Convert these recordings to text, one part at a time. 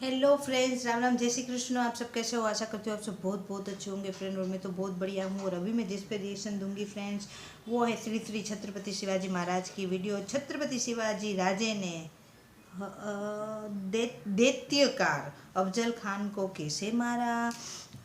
Hello friends, Ram Ram, जय श्री कृष्ण। आप सब कैसे हो? आशा करती हूँ आप सब बहुत बहुत अच्छे होंगे फ्रेंड। और मैं तो बहुत बढ़िया हूँ। और अभी मैं जिस पे रिएक्शन दूंगी फ्रेंड्स, वो है श्री श्री छत्रपति शिवाजी महाराज की वीडियो। छत्रपति शिवाजी राजे ने दैत्यकार अफजल खान को कैसे मारा।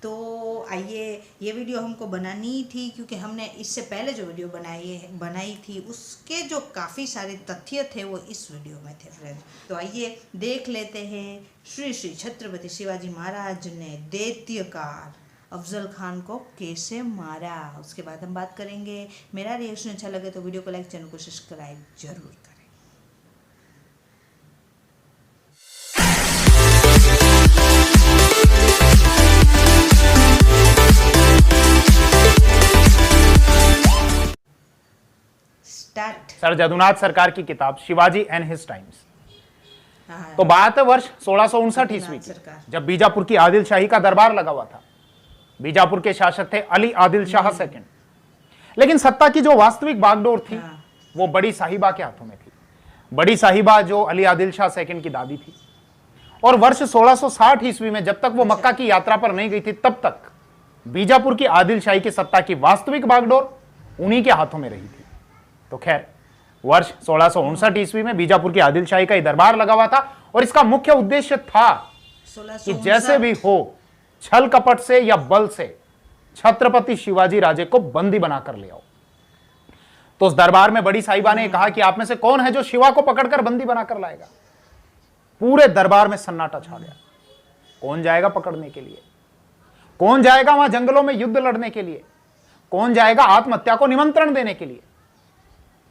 तो आइए, ये वीडियो हमको बनानी ही थी क्योंकि हमने इससे पहले जो वीडियो बनाई थी उसके जो काफ़ी सारे तथ्य थे वो इस वीडियो में थे फ्रेंड्स। तो आइए देख लेते हैं श्री श्री छत्रपति शिवाजी महाराज ने दैत्यकार अफजल खान को कैसे मारा। उसके बाद हम बात करेंगे। मेरा रिएक्शन अच्छा लगे तो वीडियो को लाइक, चैनल को सब्सक्राइब जरूर करें। सर जदुनाथ सरकार की किताब शिवाजी एंड हिज टाइम्स। हाँ, तो बात है वर्ष 1659 ईस्वी की, जब बीजापुर की आदिल शाही का दरबार लगा हुआ था। बीजापुर के शासक थे अली आदिल शाह सेकंड। लेकिन सत्ता की जो वास्तविक बागडोर थी वो बड़ी साहिबा के हाथों में थी। बड़ी साहिबा जो अली आदिल शाह सेकंड की दादी थी। और वर्ष 1660 ईस्वी में जब तक वो मक्का की यात्रा पर नहीं गई थी तब तक बीजापुर की आदिल शाही की सत्ता की वास्तविक बागडोर उन्हीं के हाथों में रही थी। तो खैर, वर्ष 1659 ईस्वी में बीजापुर की आदिल शाही का ही दरबार लगा हुआ था और इसका मुख्य उद्देश्य था कि जैसे भी हो छल कपट से या बल से छत्रपति शिवाजी राजे को बंदी बनाकर ले आओ। तो उस दरबार में बड़ी साहिबा ने कहा कि आप में से कौन है जो शिवा को पकड़कर बंदी बनाकर लाएगा। पूरे दरबार में सन्नाटा छा गया। कौन जाएगा पकड़ने के लिए? कौन जाएगा वहां जंगलों में युद्ध लड़ने के लिए? कौन जाएगा आत्महत्या को निमंत्रण देने के लिए?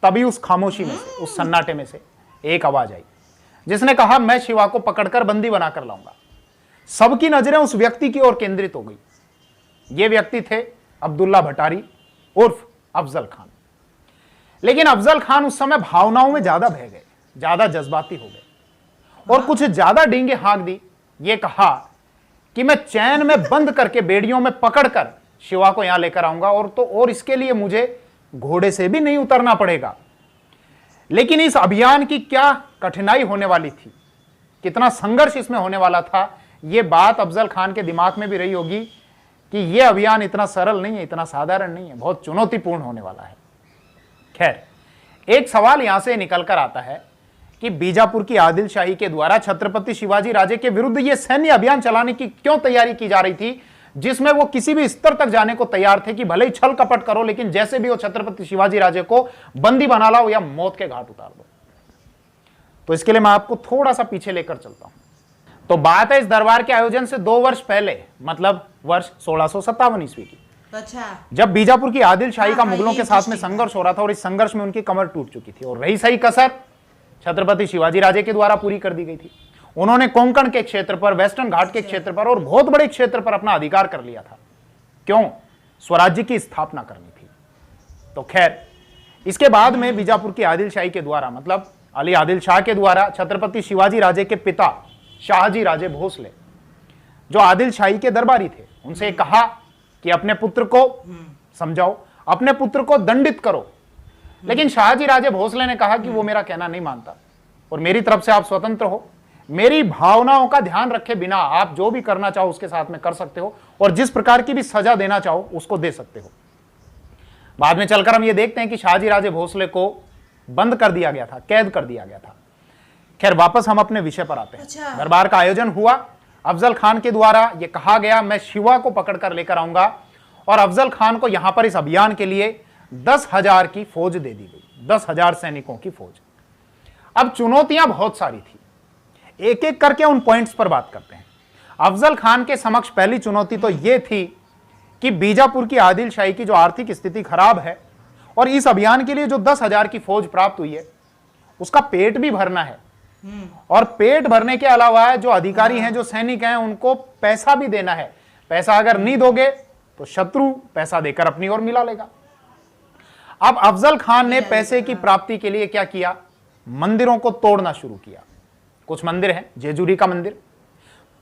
तभी उस खामोशी में से, उस सन्नाटे में से एक आवाज आई जिसने कहा, मैं शिवा को पकड़कर बंदी बनाकर लाऊंगा। सबकी नजरें उस व्यक्ति की ओर केंद्रित हो गई। ये व्यक्ति थे अब्दुल्ला भटारी उर्फ अफजल खान। लेकिन अफजल खान उस समय भावनाओं में ज्यादा बह गए, ज्यादा जज्बाती हो गए और कुछ ज्यादा डींगे हाँक दी। ये कहा कि मैं चैन में बंद करके बेड़ियों में पकड़कर शिवा को यहां लेकर आऊंगा और इसके लिए मुझे घोड़े से भी नहीं उतरना पड़ेगा। लेकिन इस अभियान की क्या कठिनाई होने वाली थी, कितना संघर्ष इसमें होने वाला था, यह बात अफजल खान के दिमाग में भी रही होगी कि यह अभियान इतना सरल नहीं है, इतना साधारण नहीं है, बहुत चुनौतीपूर्ण होने वाला है। खैर, एक सवाल यहां से निकलकर आता है कि बीजापुर की आदिल शाही के द्वारा छत्रपति शिवाजी राजे के विरुद्ध यह सैन्य अभियान चलाने की क्यों तैयारी की जा रही थी, जिसमें वो किसी भी स्तर तक जाने को तैयार थे कि भले ही छल कपट करो लेकिन जैसे भी हो छत्रपति शिवाजी राजे को बंदी बना लाओ या मौत के घाट उतार दो। तो इसके लिए मैं आपको थोड़ा सा पीछे लेकर चलता हूं। तो बात है इस दरबार के आयोजन से 2 वर्ष पहले, मतलब वर्ष 1657 ईस्वी की। अच्छा, जब बीजापुर की आदिल शाही का मुगलों के साथ में संघर्ष हो रहा था और इस संघर्ष में उनकी कमर टूट चुकी थी और रही सही कसर छत्रपति शिवाजी राजे के द्वारा पूरी कर दी गई थी। उन्होंने कोंकण के क्षेत्र पर, वेस्टर्न घाट के क्षेत्र पर और बहुत बड़े क्षेत्र पर अपना अधिकार कर लिया था। क्यों? स्वराज्य की स्थापना करनी थी। तो खैर, इसके बाद में बीजापुर की आदिल शाही के द्वारा, मतलब अली आदिल शाह के द्वारा, छत्रपति शिवाजी राजे के पिता शाहजी राजे भोसले, जो आदिल शाही के दरबारी थे, उनसे कहा कि अपने पुत्र को समझाओ, अपने पुत्र को दंडित करो। लेकिन शाहजी राजे भोसले ने कहा कि वो मेरा कहना नहीं मानता और मेरी तरफ से आप स्वतंत्र हो, मेरी भावनाओं का ध्यान रखे बिना आप जो भी करना चाहो उसके साथ में कर सकते हो और जिस प्रकार की भी सजा देना चाहो उसको दे सकते हो। बाद में चलकर हम ये देखते हैं कि शाहजी राजे भोसले को बंद कर दिया गया था, कैद कर दिया गया था। खैर, वापस हम अपने विषय पर आते हैं। अच्छा। दरबार का आयोजन हुआ। अफजल खान के द्वारा यह कहा गया, मैं शिवा को पकड़कर लेकर आऊंगा और अफजल खान को यहां पर इस अभियान के लिए 10,000 की फौज दे दी गई, 10,000 सैनिकों की फौज। अब चुनौतियां बहुत सारी थी, एक एक करके उन पॉइंट्स पर बात करते हैं। अफजल खान के समक्ष पहली चुनौती तो यह थी कि बीजापुर की आदिल शाही की जो आर्थिक स्थिति खराब है और इस अभियान के लिए जो 10,000 की फौज प्राप्त हुई है उसका पेट भी भरना है और पेट भरने के अलावा जो अधिकारी हैं, जो सैनिक हैं, उनको पैसा भी देना है। पैसा अगर नहीं दोगे तो शत्रु पैसा देकर अपनी ओर मिला लेगा। अब अफजल खान ने पैसे की प्राप्ति के लिए क्या किया? मंदिरों को तोड़ना शुरू किया। कुछ मंदिर हैं, जेजुरी का मंदिर,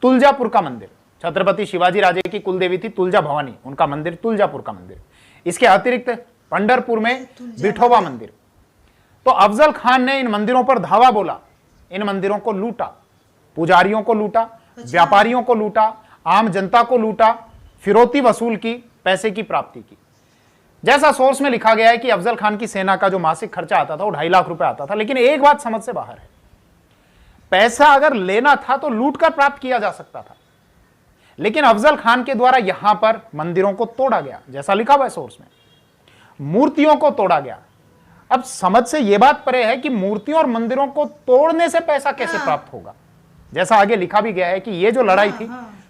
तुलजापुर का मंदिर, छत्रपति शिवाजी राजे की कुलदेवी थी तुलजा भवानी, उनका मंदिर तुलजापुर का मंदिर। इसके अतिरिक्त पंढरपुर में विठोबा मंदिर। तो अफजल खान ने इन मंदिरों पर धावा बोला, इन मंदिरों को लूटा, पुजारियों को लूटा, व्यापारियों को लूटा, आम जनता को लूटा, फिरौती वसूल की, पैसे की प्राप्ति की। जैसा सोर्स में लिखा गया है कि अफजल खान की सेना का जो मासिक खर्चा आता था वो 2.5 लाख रुपए आता था। लेकिन एक बात समझ से बाहर है, पैसा अगर लेना था तो लूट कर प्राप्त किया जा सकता था, लेकिन अफजल खान के द्वारा यहां पर मंदिरों को तोड़ा गया, जैसा लिखा हुआ है सोर्स में, मूर्तियों को तोड़ा गया। अब समझ से यह बात परे है कि मूर्तियों और मंदिरों को तोड़ने से पैसा कैसे प्राप्त होगा। जैसा आगे लिखा भी गया है कि यह जो लड़ाई थी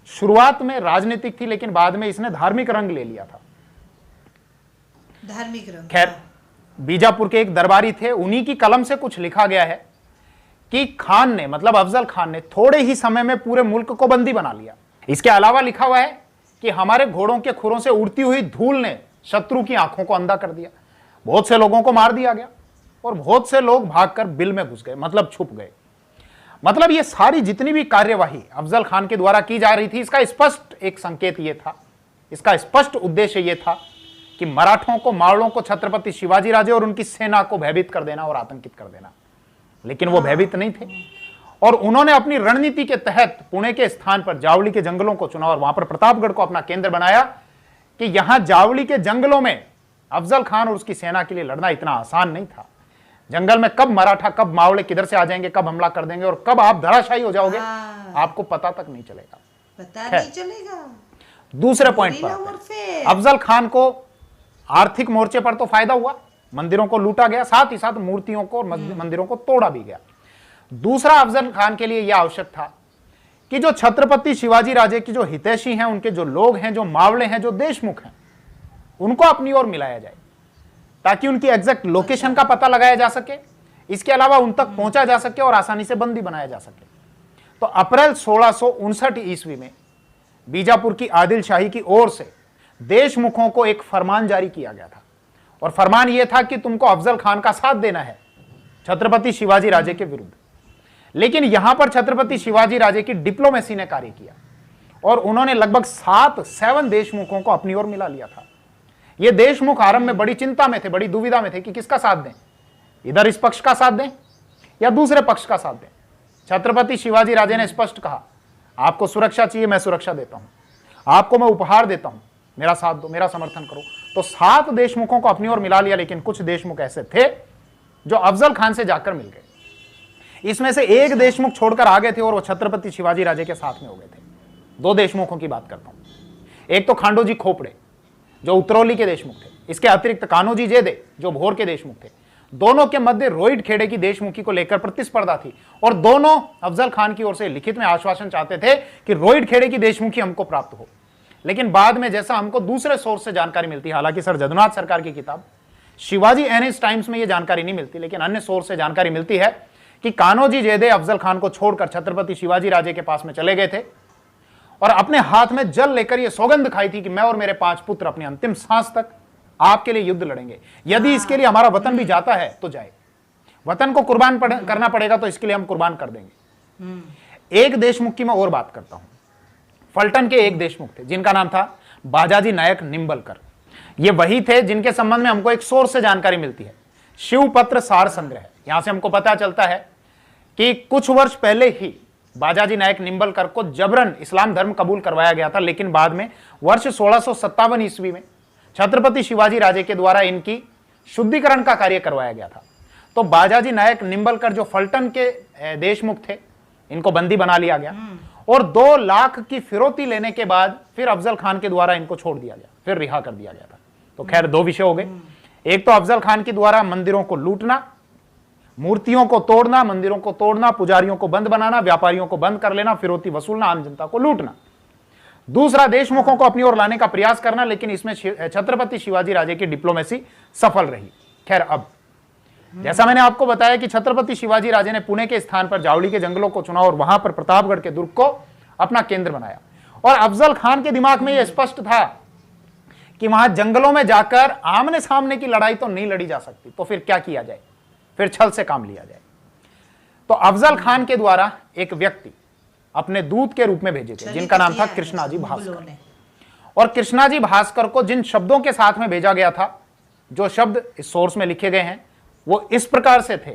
शुरुआत में राजनीतिक थी, लेकिन बाद में इसने धार्मिक रंग ले लिया था। धार्मिक रंग। खैर, बीजापुर के एक दरबारी थे, उन्हीं की कलम से कुछ लिखा गया है कि खान ने, मतलब अफजल खान ने, थोड़े ही समय में पूरे मुल्क को बंदी बना लिया। इसके अलावा लिखा हुआ है कि हमारे घोड़ों के खुरों से उड़ती हुई धूल ने शत्रु की आंखों को अंधा कर दिया, बहुत से लोगों को मार दिया गया और बहुत से लोग भागकर बिल में घुस गए, मतलब छुप गए। मतलब ये सारी जितनी भी कार्यवाही अफजल खान के द्वारा की जा रही थी, इसका स्पष्ट एक संकेत ये था, इसका स्पष्ट उद्देश्य ये था कि मराठों को, मावड़ों को छत्रपति शिवाजी राजे और उनकी सेना को भयभीत कर देना और आतंकित कर देना। लेकिन वो भयभीत नहीं थे और उन्होंने अपनी रणनीति के तहत पुणे के स्थान पर जावली के जंगलों को चुना और वहां पर प्रतापगढ़ को अपना केंद्र बनाया कि यहां जावली के जंगलों में अफजल खान और उसकी सेना के लिए लड़ना इतना आसान नहीं था। जंगल में कब मराठा, कब मावड़े किधर से आ जाएंगे, कब हमला कर देंगे और कब आप धराशायी हो जाओगे, आपको पता तक नहीं चलेगा। पता नहीं चलेगा। दूसरे पॉइंट पर, अफजल खान को आर्थिक मोर्चे पर तो फायदा हुआ, मंदिरों को लूटा गया, साथ ही साथ मूर्तियों को और मंदिरों को तोड़ा भी गया। दूसरा, अफजल खान के लिए यह आवश्यक था कि जो छत्रपति शिवाजी राजे की जो हितैषी हैं, उनके जो लोग हैं, जो मावड़े हैं, जो देशमुख हैं, उनको अपनी ओर मिलाया जाए ताकि उनकी एग्जैक्ट लोकेशन का पता लगाया जा सके, इसके अलावा उन तक पहुंचा जा सके और आसानी से बंदी बनाया जा सके। तो अप्रैल 1659 ईस्वी में बीजापुर की आदिल शाही की ओर से देशमुखों को एक फरमान जारी किया गया था और फरमान यह था कि तुमको अफजल खान का साथ देना है छत्रपति शिवाजी राजे के विरुद्ध। लेकिन यहां पर छत्रपति शिवाजी राजे की डिप्लोमेसी ने कार्य किया और उन्होंने लगभग 7 देशमुखों को अपनी ओर मिला लिया था। ये देशमुख आरंभ में बड़ी चिंता में थे, बड़ी दुविधा में थे कि किसका साथ दें, इधर इस पक्ष का साथ दें या दूसरे पक्ष का साथ दें। छत्रपति शिवाजी राजे ने स्पष्ट कहा, आपको सुरक्षा चाहिए, मैं सुरक्षा देता हूं, आपको मैं उपहार देता हूं, मेरा साथ दो, मेरा समर्थन करो। तो 7 देशमुखों को अपनी ओर मिला लिया, लेकिन कुछ देशमुख ऐसे थे जो अफजल खान से जाकर मिल गए। इसमें से एक देशमुख छोड़कर आ गए थे और वो छत्रपति शिवाजी राजे के साथ में हो गए थे। 2 देशमुखों की बात करता हूं। एक तो खांडोजी खोपड़े जो उतरौली के देशमुख थे, इसके अतिरिक्त कान्होजी जेदे जो भोर के देशमुख थे। दोनों के मध्य रोहित खेड़े की देशमुखी को लेकर प्रतिस्पर्धा थी और दोनों अफजल खान की ओर से लिखित में आश्वासन चाहते थे कि रोहित खेड़े की देशमुखी हमको प्राप्त हो। लेकिन बाद में जैसा हमको दूसरे सोर्स से जानकारी मिलती है, हालांकि सर जदुनाथ सरकार की किताब शिवाजी एंड हिज टाइम्स में यह जानकारी नहीं मिलती, लेकिन अन्य सोर्स से जानकारी मिलती है कि कान्होजी जेदे अफजल खान को छोड़कर छत्रपति शिवाजी राजे के पास में चले गए थे और अपने हाथ में जल लेकर यह सौगंध खाई थी कि मैं और मेरे 5 पुत्र अपनी अंतिम सांस तक आपके लिए युद्ध लड़ेंगे। यदि इसके लिए हमारा वतन भी जाता है तो जाए, वतन को कुर्बान करना पड़ेगा तो इसके लिए हम कुर्बान कर देंगे। एक देशमुख की मैं और बात करता हूं। फलटन के एक देशमुख थे जिनका नाम था बाजाजी नायक निंबलकर। ये वही थे जिनके संबंध में हमको एक सोर्स से जानकारी मिलती है, शिवपत्र सार संग्रह। यहां से हमको पता चलता है कि कुछ वर्ष पहले ही बाजाजी नायक निंबलकर को जबरन इस्लाम धर्म कबूल करवाया गया था, लेकिन बाद में वर्ष 1657 ईस्वी में छत्रपति शिवाजी राजे के द्वारा इनकी शुद्धिकरण का कार्य करवाया गया था। तो बाजाजी नायक निंबलकर जो फलटन के देशमुख थे, इनको बंदी बना लिया गया और 2 लाख की फिरौती लेने के बाद फिर अफजल खान के द्वारा इनको छोड़ दिया गया, फिर रिहा कर दिया गया था। तो खैर 2 विषय हो गए, एक तो अफजल खान के द्वारा मंदिरों को लूटना, मूर्तियों को तोड़ना, मंदिरों को तोड़ना, पुजारियों को बंद बनाना, व्यापारियों को बंद कर लेना, फिरौती वसूलना, आम जनता को लूटना। दूसरा, देशमुखों को अपनी ओर लाने का प्रयास करना, लेकिन इसमें छत्रपति शिवाजी राजे की डिप्लोमेसी सफल रही। खैर, अब जैसा मैंने आपको बताया कि छत्रपति शिवाजी राजे ने पुणे के स्थान पर जावली के जंगलों को चुना और वहां पर प्रतापगढ़ के दुर्ग को अपना केंद्र बनाया और अफजल खान के दिमाग में यह स्पष्ट था कि वहां जंगलों में जाकर आमने सामने की लड़ाई तो नहीं लड़ी जा सकती, तो फिर क्या किया जाए, फिर छल से काम लिया जाए। तो अफजल खान के द्वारा एक व्यक्ति अपने दूत के रूप में भेजे थे जिनका नाम था कृष्णाजी भास्कर। और कृष्णाजी भास्कर को जिन शब्दों के साथ में भेजा गया था, जो शब्द इस सोर्स में लिखे गए हैं, वो इस प्रकार से थे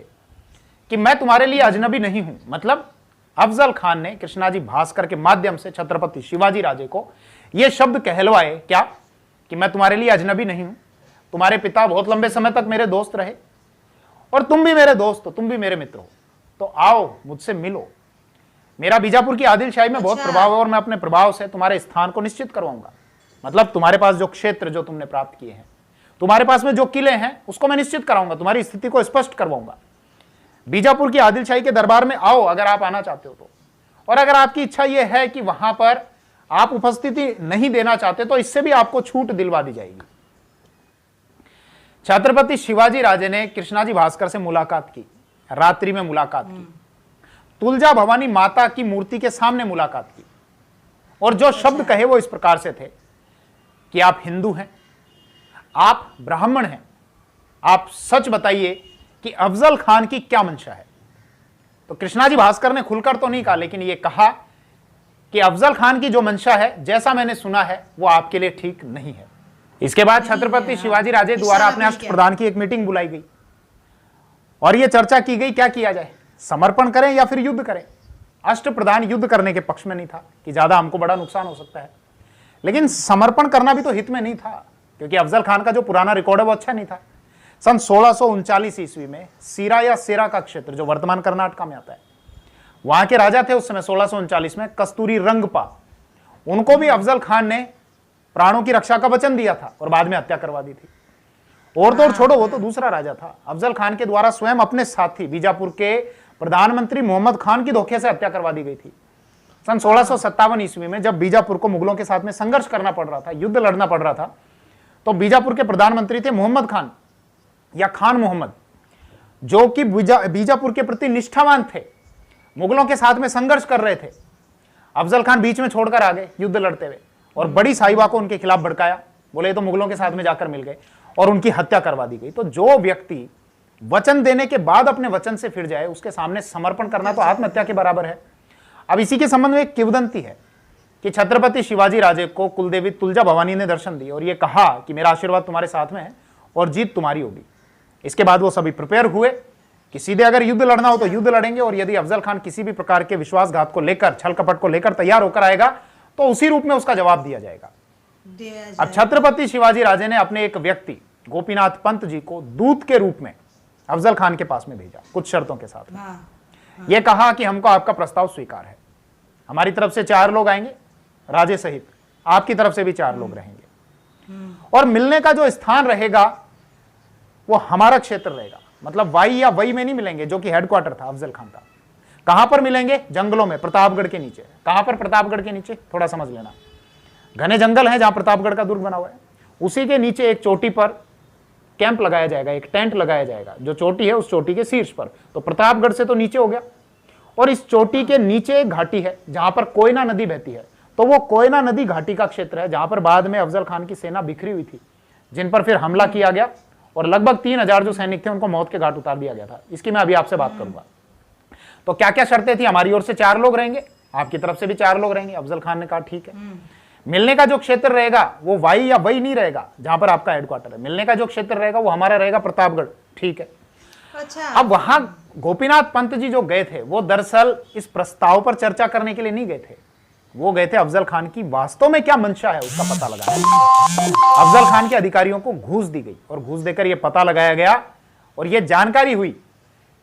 कि मैं तुम्हारे लिए अजनबी नहीं हूं, मतलब अफजल खान ने कृष्णाजी भास्कर के माध्यम से छत्रपति शिवाजी राजे को यह शब्द कहलवाए क्या, कि मैं तुम्हारे लिए अजनबी नहीं हूं, तुम्हारे पिता बहुत लंबे समय तक मेरे दोस्त रहे और तुम भी मेरे दोस्त हो, तुम भी मेरे मित्र हो, तो आओ मुझसे मिलो। मेरा बीजापुर की आदिलशाही में बहुत प्रभाव है और मैं अपने प्रभाव से तुम्हारे स्थान को निश्चित करवाऊंगा। मतलब तुम्हारे पास जो क्षेत्र जो तुमने प्राप्त किए हैं, तुम्हारे पास में जो किले हैं, उसको मैं निश्चित कराऊंगा, तुम्हारी स्थिति को स्पष्ट करवाऊंगा। बीजापुर की आदिलशाही के दरबार में आओ अगर आप आना चाहते हो तो, और अगर आपकी इच्छा यह है कि वहां पर आप उपस्थिति नहीं देना चाहते तो इससे भी आपको छूट दिलवा दी जाएगी। छत्रपति शिवाजी राजे ने कृष्णाजी भास्कर से मुलाकात की, रात्रि में मुलाकात की, तुलजा भवानी माता की मूर्ति के सामने मुलाकात की, और जो शब्द कहे वो इस प्रकार से थे कि आप हिंदू हैं, आप ब्राह्मण हैं, आप सच बताइए कि अफजल खान की क्या मंशा है। तो कृष्णाजी भास्कर ने खुलकर तो नहीं कहा, लेकिन यह कहा कि अफजल खान की जो मंशा है, जैसा मैंने सुना है, वो आपके लिए ठीक नहीं है। इसके बाद छत्रपति शिवाजी राजे द्वारा अपने अष्टप्रधान की एक मीटिंग बुलाई गई और यह चर्चा की गई क्या किया जाए, समर्पण करें या फिर युद्ध करें। अष्टप्रधान युद्ध करने के पक्ष में नहीं था कि ज्यादा हमको बड़ा नुकसान हो सकता है, लेकिन समर्पण करना भी तो हित में नहीं था, क्योंकि अफजल खान का जो पुराना रिकॉर्ड है वो अच्छा नहीं था। सन 1639 ईस्वी में सीरा या सेरा का क्षेत्र जो वर्तमान कर्नाटक में आता है, वहां के राजा थे उस समय 1639 में कस्तूरी रंगपा, उनको भी अफजल खान ने प्राणों की रक्षा का वचन दिया था और बाद में हत्या करवा दी थी। और तो और छोड़ो, वो तो दूसरा राजा था। अफजल खान के द्वारा स्वयं अपने साथी बीजापुर के प्रधानमंत्री मोहम्मद खान की धोखे से हत्या करवा दी गई थी। सन 1657 ईस्वी में जब बीजापुर को मुगलों के साथ में संघर्ष करना पड़ रहा था, युद्ध लड़ना पड़ रहा था, तो बीजापुर के प्रधानमंत्री थे मोहम्मद खान या खान मोहम्मद, जो कि बीजापुर के प्रति निष्ठावान थे, मुगलों के साथ में संघर्ष कर रहे थे। अफजल खान बीच में छोड़कर आ गए युद्ध लड़ते हुए और बड़ी साहिबा को उनके खिलाफ भड़काया, बोले तो मुगलों के साथ में जाकर मिल गए और उनकी हत्या करवा दी गई। तो जो व्यक्ति वचन देने के बाद अपने वचन से फिर जाए, उसके सामने समर्पण करना तो आत्महत्या के बराबर है। अब इसी के संबंध में एक किंवदंती है कि छत्रपति शिवाजी राजे को कुलदेवी तुलजा भवानी ने दर्शन दिए और यह कहा कि मेरा आशीर्वाद तुम्हारे साथ में है और जीत तुम्हारी होगी। इसके बाद वो सभी प्रिपेयर हुए कि सीधे अगर युद्ध लड़ना हो तो युद्ध लड़ेंगे, और यदि अफजल खान किसी भी प्रकार के विश्वासघात को लेकर, छल कपट को लेकर तैयार होकर आएगा तो उसी रूप में उसका जवाब दिया जाएगा। अब छत्रपति शिवाजी राजे ने अपने एक व्यक्ति गोपीनाथ पंत जी को दूत के रूप में अफजल खान के पास में भेजा, कुछ शर्तों के साथ में। यह कहा कि हमको आपका प्रस्ताव स्वीकार है, हमारी तरफ से 4 लोग आएंगे राजे सहित, आपकी तरफ से भी 4 लोग रहेंगे, और मिलने का जो स्थान रहेगा वो हमारा क्षेत्र रहेगा। मतलब वाई या वई में नहीं मिलेंगे, जो कि हेडक्वार्टर था अफजल खान का। कहां पर मिलेंगे? जंगलों में, प्रतापगढ़ के नीचे। कहां पर? प्रतापगढ़ के नीचे, थोड़ा समझ लेना, घने जंगल है जहां प्रतापगढ़ का दुर्ग बना हुआ है, उसी के नीचे एक चोटी पर कैंप लगाया जाएगा, एक टेंट लगाया जाएगा, जो चोटी है उस चोटी के शीर्ष पर। तो प्रतापगढ़ से तो नीचे हो गया, और इस चोटी के नीचे एक घाटी है जहां पर कोयना नदी बहती है। तो वो कोयना नदी घाटी का क्षेत्र है जहां पर बाद में अफजल खान की सेना बिखरी हुई थी, जिन पर फिर हमला किया गया और लगभग 3000 जो सैनिक थे उनको मौत के घाट उतार दिया गया था। इसकी मैं अभी आपसे बात करूंगा। तो क्या क्या शर्तें थी? हमारी ओर से 4 लोग रहेंगे, आपकी तरफ से भी 4 लोग रहेंगे। अफजल खान ने कहा ठीक है। मिलने का जो क्षेत्र रहेगा वो वाई या वई नहीं रहेगा जहां पर आपका हेडक्वार्टर है, मिलने का जो क्षेत्र रहेगा वो हमारा रहेगा प्रतापगढ़। ठीक है। अच्छा। अब वहां गोपीनाथ पंत जी जो गए थे वो दरअसल इस प्रस्ताव पर चर्चा करने के लिए नहीं गए थे, वो गए थे अफजल खान की वास्तव में क्या मंशा है उसका पता लगाया। अफजल खान के अधिकारियों को घूस दी गई और घूस देकर यह पता लगाया गया और यह जानकारी हुई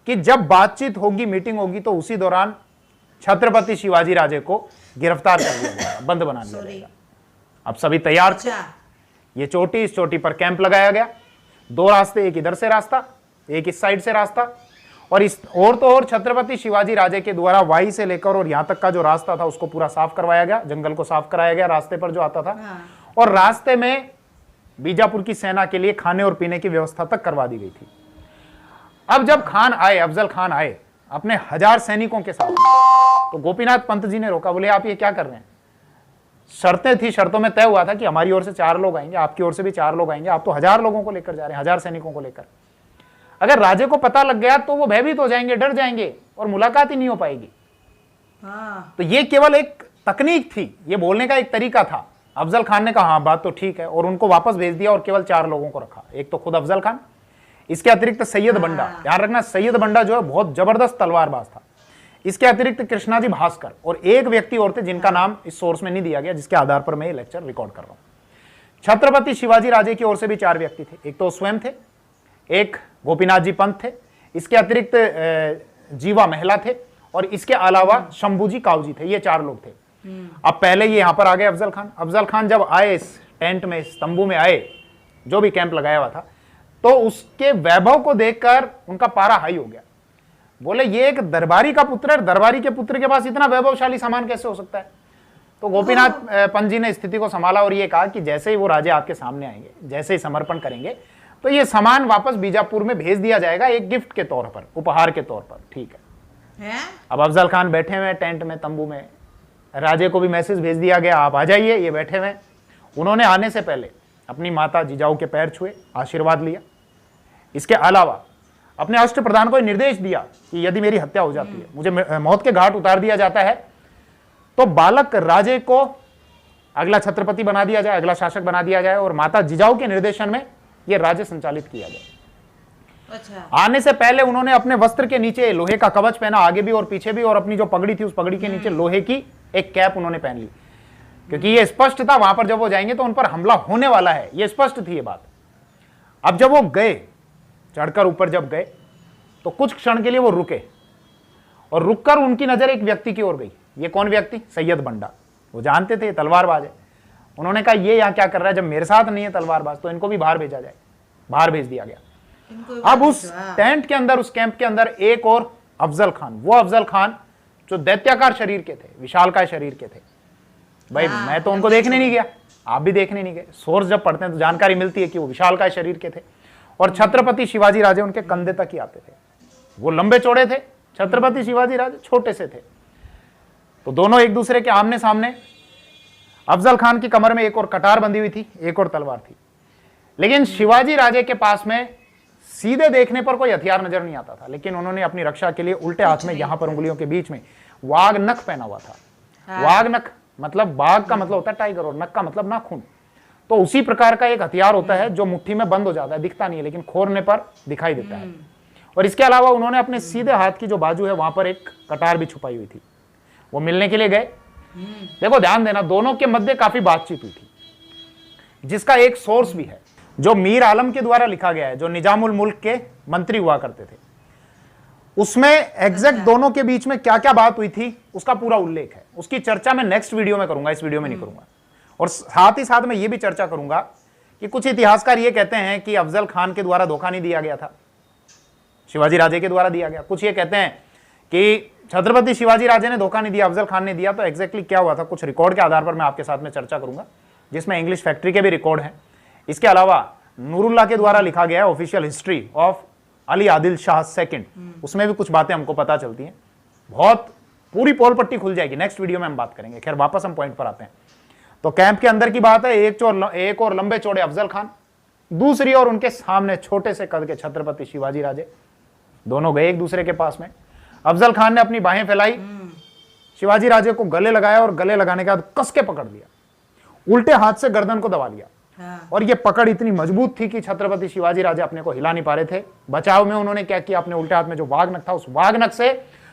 कि जब बातचीत होगी, मीटिंग होगी, तो उसी दौरान छत्रपति शिवाजी राजे को गिरफ्तार कर लिया जाएगा, बंद बना लिया जाएगा। अब सभी तैयार थे। ये चोटी, इस चोटी पर कैंप लगाया गया, 2 रास्ते, एक इधर से रास्ता, एक इस साइड से रास्ता, और इस और तो और छत्रपति शिवाजी राजे के द्वारा वाई से लेकर और यहां तक का जो रास्ता था उसको पूरा साफ करवाया गया, जंगल को साफ कराया गया रास्ते पर जो आता था। और रास्ते में बीजापुर की सेना के लिए खाने और पीने की व्यवस्था तक करवा दी गई थी। अब जब खान आए, अफजल खान आए अपने 1000 सैनिकों के साथ, तो गोपीनाथ पंत जी ने रोका, बोले आप ये क्या कर रहे हैं? शर्तें थी, शर्तों में तय हुआ था कि हमारी ओर से 4 लोग आएंगे, आपकी ओर से भी 4 लोग आएंगे, आप तो 1000 लोगों को लेकर जा रहे हैं, 1000 सैनिकों को लेकर। अगर राजे को पता लग गया तो वो भयभीत हो जाएंगे, डर जाएंगे और मुलाकात ही नहीं हो पाएगी। तो ये केवल एक तकनीक थी, ये बोलने का एक तरीका था। अफजल खान ने कहा हाँ बात तो ठीक है, और उनको वापस भेज दिया और केवल 4 लोगों को रखा। एक तो खुद अफजल खान, इसके अतिरिक्त सैयद बंडा, ध्यान रखना सैयद बंडा जो है बहुत जबरदस्त तलवारबाज था। इसके अतिरिक्त कृष्णाजी भास्कर और एक व्यक्ति और थे जिनका नाम इस सोर्स में नहीं दिया गया, जिसके आधार पर मैं ये लेक्चर रिकॉर्ड कर रहा हूं। छत्रपति शिवाजी राजे की ओर से भी 4 व्यक्ति थे, एक तो स्वयं थे, एक गोपीनाथ जी पंत थे, इसके अतिरिक्त जीवा महिला थे और इसके अलावा शंभूजी कावजी थे। ये 4 लोग थे। अब पहले ये यहां पर आ गए अफजल खान। अफजल खान जब आए इस टेंट में, इस तंबू में आए, जो भी कैंप लगाया हुआ था, तो उसके वैभव को देखकर उनका पारा हाई हो गया। बोले ये एक दरबारी का पुत्र है, दरबारी के पुत्र के पास इतना वैभवशाली सामान कैसे हो सकता है। तो गोपीनाथ पंत जी ने स्थिति को संभाला और ये कहा कि जैसे ही वो राजे आपके सामने आएंगे, जैसे ही समर्पण करेंगे, तो ये सामान वापस बीजापुर में भेज दिया जाएगा एक गिफ्ट के तौर पर, उपहार के तौर पर। ठीक है। अब अफजल खान बैठे हुए टेंट में, तंबू में, राजे को भी मैसेज भेज दिया गया आप आ जाइए। ये बैठे हुए, उन्होंने आने से पहले अपनी माता जिजाऊ के पैर छुए, आशीर्वाद लिया। इसके अलावा अपने अष्ट प्रधान को निर्देश दिया कि यदि मेरी हत्या हो जाती है, मुझे मौत के घाट उतार दिया जाता है, तो बालक राजे को अगला छत्रपति बना दिया जाए, अगला शासक बना दिया जाए और माता जिजाऊ के निर्देशन में यह राज्य संचालित किया जाए। अच्छा। आने से पहले उन्होंने अपने वस्त्र के नीचे लोहे का कवच पहना, आगे भी और पीछे भी, और अपनी जो पगड़ी थी उस पगड़ी के नीचे लोहे की एक कैप उन्होंने पहन ली, क्योंकि यह स्पष्ट था वहां पर जब वो जाएंगे तो उन पर हमला होने वाला है, यह स्पष्ट थी ये बात। अब जब वो गए, चढ़कर ऊपर जब गए, तो कुछ क्षण के लिए वो रुके और रुककर उनकी नजर एक व्यक्ति की ओर गई। ये कौन व्यक्ति? सैयद बंडा। वो जानते थे तलवारबाज है। उन्होंने कहा ये यहाँ क्या कर रहा है, जब मेरे साथ नहीं है तलवारबाज, तो इनको भी बाहर भेजा जाए। बाहर भेज दिया गया। अब उस टेंट के अंदर, उस कैंप के अंदर एक और अफजल खान, वो अफजल खान जो दैत्याकार शरीर के थे, विशालकाय शरीर के थे। भाई मैं तो उनको देखने नहीं गया, आप भी देखने नहीं गए। सोर्स जब पढ़ते हैं तो जानकारी मिलती है कि वो विशालकाय शरीर के थे और छत्रपति शिवाजी राजे उनके कंधे तक ही आते थे। वो लंबे चौड़े थे, छत्रपति शिवाजी राजे छोटे से थे। तो दोनों एक दूसरे के आमने सामने। अफजल खान की कमर में एक और कटार बंधी हुई थी, एक और तलवार थी, लेकिन शिवाजी राजे के पास में सीधे देखने पर कोई हथियार नजर नहीं आता था, लेकिन उन्होंने अपनी रक्षा के लिए उल्टे हाथ में यहां पर उंगलियों के बीच में वाघ नख पहना हुआ था। वाघ नख मतलब बाघ का मतलब होता है टाइगर और नख का मतलब नाखून। तो उसी प्रकार का एक हथियार होता है जो मुट्ठी में बंद हो जाता है, दिखता नहीं है लेकिन खोरने पर दिखाई देता है। और इसके अलावा उन्होंने अपने सीधे हाथ की जो बाजू है वहां पर एक कटार भी छुपाई हुई थी। वो मिलने के लिए गए। देखो ध्यान देना, दोनों के मध्य काफी बातचीत हुई थी, जिसका एक सोर्स भी है जो मीर आलम के द्वारा लिखा गया है, जो निजामुल मुल्क के मंत्री हुआ करते थे। उसमें एग्जैक्ट दोनों के बीच में क्या क्या बात हुई थी उसका पूरा उल्लेख है। उसकी चर्चा मैं नेक्स्ट वीडियो में करूंगा, इस वीडियो में नहीं करूंगा। और साथ ही साथ मैं ये भी चर्चा करूंगा कि कुछ इतिहासकार ये कहते हैं कि अफजल खान के द्वारा धोखा नहीं दिया गया था, शिवाजी राजे के द्वारा दिया गया। कुछ ये कहते हैं कि छत्रपति शिवाजी राजे ने धोखा नहीं दिया, अफजल खान ने दिया। तो एग्जैक्टली क्या हुआ था, कुछ रिकॉर्ड के आधार पर मैं आपके साथ में चर्चा करूंगा, जिसमें इंग्लिश फैक्ट्री के भी रिकॉर्ड हैं। इसके अलावा नूरुल्लाह के द्वारा लिखा गया है official history of Ali Adil Shah second, उसमें भी कुछ बातें हमको पता चलती हैं। बहुत पूरी पोल पट्टी खुल जाएगी, नेक्स्ट वीडियो में हम बात करेंगे। खैर वापस हम पॉइंट पर आते हैं। तो कैंप के अंदर की बात है, एक और लंबे चौड़े अफजल खान, दूसरी और उनके सामने छोटे से कद के छत्रपति शिवाजी राजे। दोनों गए एक दूसरे के पास में। अफजल खान ने अपनी बाहें फैलाई, शिवाजी राजे को गले लगाया और गले लगाने के बाद कस के पकड़ लिया, उल्टे हाथ से गर्दन को दबा लिया। और यह पकड़ इतनी मजबूत थी कि छत्रपति शिवाजी राजे अपने को हिला नहीं पा रहे थे। बचाव में उन्होंने क्या किया, अपने उल्टे हाथ में जो वाघ नख था, उस वाघ नख से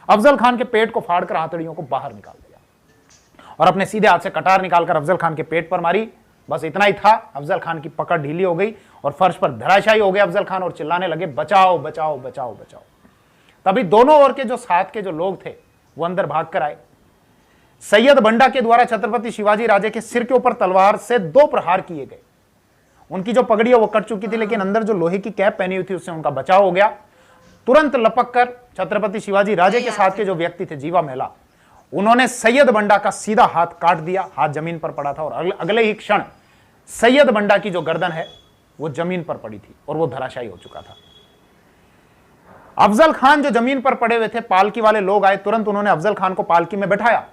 अफजल खान के पेट को फाड़कर आंतड़ियों को बाहर निकाल दिया और अपने सीधे हाथ से कटार निकालकर अफजल खान के पेट पर मारी। बस इतना ही था, अफजल खान की पकड़ ढीली हो गई और फर्श पर धराशायी हो गया अफजल खान और चिल्लाने लगे, बचाओ बचाओ बचाओ बचाओ। तभी दोनों ओर के जो साथ के जो लोग थे वो अंदर भाग कर आए। सैयद बंडा के द्वारा छत्रपति शिवाजी राजे के सिर के ऊपर तलवार से 2 प्रहार किए गए। उनकी जो पगड़ी है वो कट चुकी थी, लेकिन अंदर जो लोहे की कैप पहनी हुई थी उससे उनका बचाव हो गया। तुरंत लपक कर छत्रपति शिवाजी राजे के साथ के जो व्यक्ति थे, जीवा महिला, उन्होंने सैयद बंडा का सीधा हाथ काट दिया। हाथ जमीन पर पड़ा था और अगले ही क्षण सैयद बंडा की जो गर्दन है वो जमीन पर पड़ी थी और वो धराशायी हो चुका था। अफजल खान जो जमीन पर पड़े हुए थे, पालकी वाले लोग आए, तुरंत उन्होंने अफजल खान को पालकी में बैठाया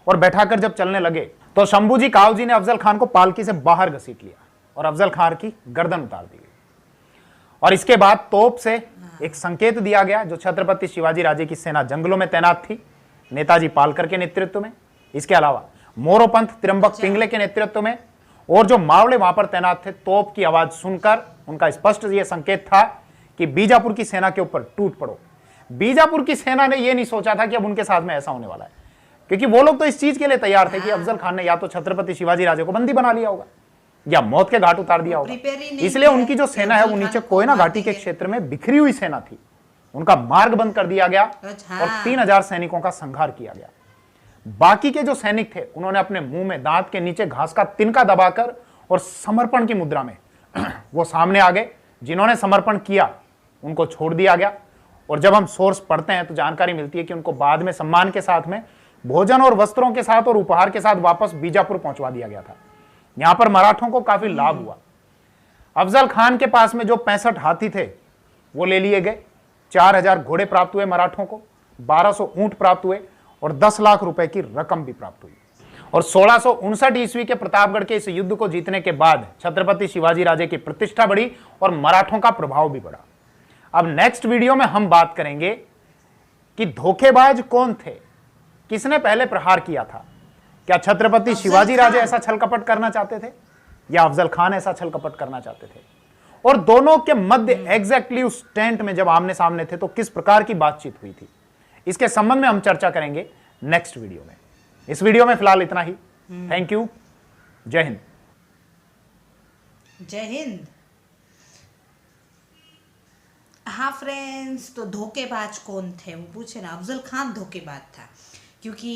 और बैठाकर जब चलने लगे तो शंभूजी कावजी ने अफजल खान को पालकी से बाहर घसीट लिया और अफजल खान की गर्दन उतार दी गई। और इसके बाद तोप से एक संकेत दिया गया, जो छत्रपति शिवाजी राजे की सेना जंगलों में तैनात थी नेताजी पालकर के नेतृत्व में, इसके अलावा मोरोपंथ त्र्यंबक पिंगले के नेतृत्व में, और जो मावड़े वहां पर तैनात थे, तोप की आवाज सुनकर उनका स्पष्ट यह संकेत था कि बीजापुर की सेना के ऊपर टूट पड़ो। बीजापुर की सेना ने यह नहीं सोचा था कि अब उनके साथ में ऐसा होने वाला है, क्योंकि वो लोग तो इस चीज के लिए तैयार थे कि अफजल खान ने या तो छत्रपति शिवाजी राजे को बंदी बना लिया होगा या मौत के घाट उतार दिया होगा। इसलिए उनकी जो सेना है वो नीचे कोयना घाटी के क्षेत्र में बिखरी हुई सेना थी, उनका मार्ग बंद कर दिया गया और 3000 सैनिकों का संहार किया गया। बाकी के जो सैनिक थे उन्होंने अपने मुंह में दांत के नीचे घास का तिनका दबाकर और समर्पण की मुद्रा में वो सामने आ गए। जिन्होंने समर्पण किया उनको छोड़ दिया गया, और जब हम सोर्स पढ़ते हैं तो जानकारी मिलती है कि उनको बाद में सम्मान के साथ में भोजन और वस्त्रों के साथ और उपहार के साथ वापस बीजापुर पहुंचवा दिया गया था। यहां पर मराठों को काफी लाभ हुआ। अफजल खान के पास में जो 65 हाथी थे वो ले लिए गए, 4000 घोड़े प्राप्त हुए मराठों को, 1200 ऊंट प्राप्त हुए और 10 लाख रुपए की रकम भी प्राप्त हुई। और 1659 ईस्वी के प्रतापगढ़ के इस युद्ध को जीतने के बाद छत्रपति शिवाजी राजे की प्रतिष्ठा बढ़ी और मराठों का प्रभाव भी बढ़ा। अब नेक्स्ट वीडियो में हम बात करेंगे कि धोखेबाज कौन थे, किसने पहले प्रहार किया था। क्या छत्रपति शिवाजी राजे ऐसा छल कपट करना चाहते थे या अफजल खान ऐसा छल कपट करना चाहते थे, और दोनों के मध्य एग्जैक्टली उस टेंट में जब आमने सामने थे तो किस प्रकार की बातचीत हुई थी, इसके संबंध में हम चर्चा करेंगे नेक्स्ट वीडियो में। इस वीडियो में फिलहाल इतना ही। Thank you. जय हिंद। जय हिंद। हाँ फ्रेंड्स, तो धोखेबाज कौन थे वो पूछे ना। अफजल खान धोखेबाज था, क्योंकि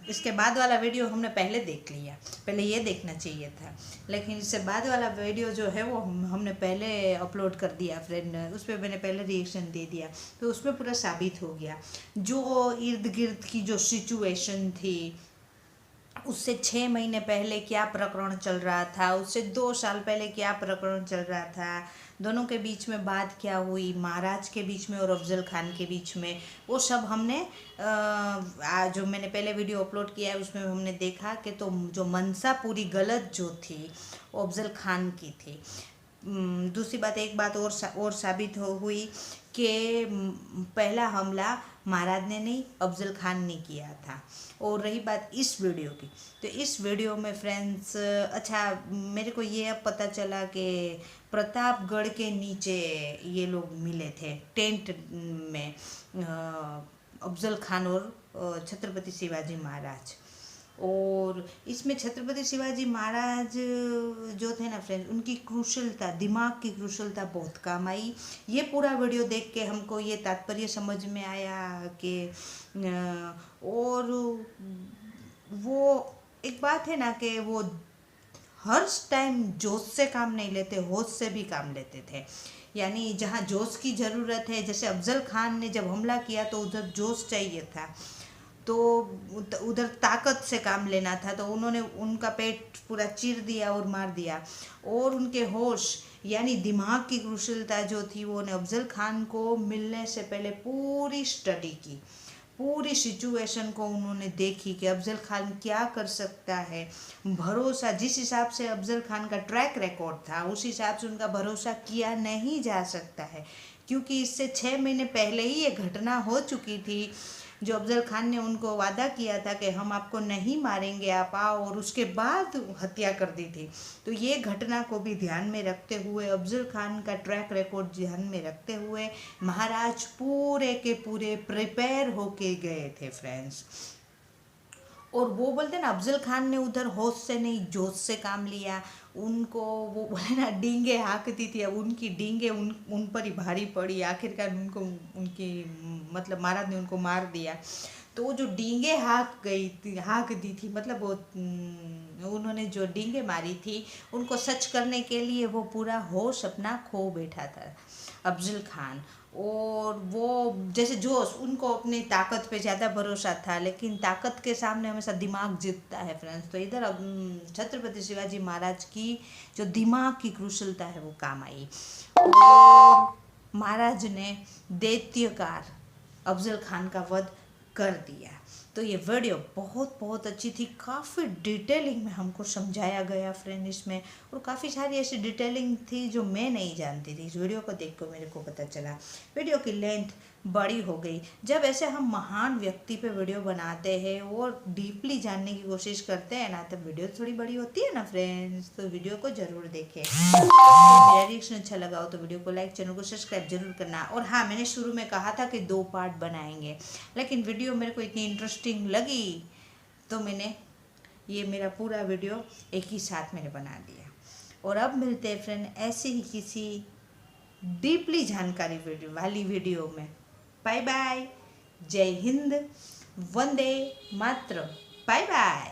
इसके बाद वाला वीडियो हमने पहले देख लिया, पहले ये देखना चाहिए था, लेकिन इससे बाद वाला वीडियो जो है वो हमने पहले अपलोड कर दिया फ्रेंड, उस पर मैंने पहले रिएक्शन दे दिया, तो उसमें पूरा साबित हो गया। जो इर्द गिर्द की जो सिचुएशन थी, उससे 6 महीने पहले क्या प्रकरण चल रहा था, उससे 2 साल पहले क्या प्रकरण चल रहा था, दोनों के बीच में बात क्या हुई, महाराज के बीच में और अफजल खान के बीच में, वो सब हमने जो मैंने पहले वीडियो अपलोड किया है उसमें हमने देखा कि तो जो मंशा पूरी गलत जो थी वो अफजल खान की थी। दूसरी बात, एक बात और साबित हुई कि पहला हमला महाराज ने नहीं, अफजल खान ने किया था। और रही बात इस वीडियो की, तो इस वीडियो में फ्रेंड्स, अच्छा मेरे को ये अब पता चला कि प्रतापगढ़ के नीचे ये लोग मिले थे टेंट में, अफजल खान और छत्रपति शिवाजी महाराज। और इसमें छत्रपति शिवाजी महाराज जो थे ना फ्रेंड्स, उनकी कुशलता, दिमाग की कुशलता बहुत काम आई। ये पूरा वीडियो देख के हमको ये तात्पर्य समझ में आया कि और वो एक बात है ना कि वो हर टाइम जोश से काम नहीं लेते, होश से भी काम लेते थे। यानी जहाँ जोश की ज़रूरत है, जैसे अफजल खान ने जब हमला किया तो उधर जोश चाहिए था, तो उधर ताकत से काम लेना था, तो उन्होंने उनका पेट पूरा चीर दिया और मार दिया। और उनके होश यानी दिमाग की कुशलता जो थी, वो ने अफजल खान को मिलने से पहले पूरी स्टडी की, पूरी सिचुएशन को उन्होंने देखी कि अफजल खान क्या कर सकता है। भरोसा जिस हिसाब से अफजल खान का ट्रैक रिकॉर्ड था, उस हिसाब से उनका भरोसा किया नहीं जा सकता है, क्योंकि इससे 6 महीने पहले ही ये घटना हो चुकी थी। जो अफजल खान ने उनको वादा किया था कि हम आपको नहीं मारेंगे, आप आओ, और उसके बाद हत्या कर दी थी। तो ये घटना को भी ध्यान में रखते हुए, अफजल खान का ट्रैक रिकॉर्ड ध्यान में रखते हुए, महाराज पूरे के पूरे प्रिपेयर होके गए थे फ्रेंड्स। और वो बोलते ना, अफजल खान ने उधर होश से नहीं जोश से काम लिया। उनको वो बोले ना, डींगे हाँकती थी, अब उनकी डींगे उन पर ही भारी पड़ी। आखिरकार उनको उनकी मतलब महाराज ने उनको मार दिया। तो वो जो डींगे हाँक दी थी, मतलब वो उन्होंने जो डींगे मारी थी, उनको सच करने के लिए वो पूरा होश अपना खो बैठा था अफजल खान। और वो जैसे जोश, उनको अपनी ताकत पे ज़्यादा भरोसा था, लेकिन ताकत के सामने हमेशा दिमाग जीतता है फ्रेंड्स। तो इधर छत्रपति शिवाजी महाराज की जो दिमाग की कुशलता है वो काम आई, और महाराज ने दैत्यकार अफजल खान का वध कर दिया। तो ये वीडियो बहुत अच्छी थी, काफ़ी डिटेलिंग में हमको समझाया गया फ्रेंड इसमें, और काफ़ी सारी ऐसी डिटेलिंग थी जो मैं नहीं जानती थी। इस वीडियो को देख कर मेरे को पता चला। वीडियो की लेंथ बड़ी हो गई। जब ऐसे हम महान व्यक्ति पे वीडियो बनाते हैं और डीपली जानने की कोशिश करते हैं ना, तब वीडियो थोड़ी बड़ी होती है ना फ्रेंड्स। तो वीडियो को जरूर देखें। तो मेरा रिएक्शन अच्छा लगा हो तो वीडियो को लाइक, चैनल को सब्सक्राइब जरूर करना। और हाँ, मैंने शुरू में कहा था कि 2 पार्ट बनाएंगे, लेकिन वीडियो मेरे को इतनी इंटरेस्टिंग लगी तो मैंने ये मेरा पूरा वीडियो एक ही साथ मैंने बना दिया। और अब मिलते हैं फ्रेंड ऐसे ही किसी डीपली जानकारी वाली वीडियो में। बाय बाय, जय हिंद, वंदे मातरम, बाय बाय।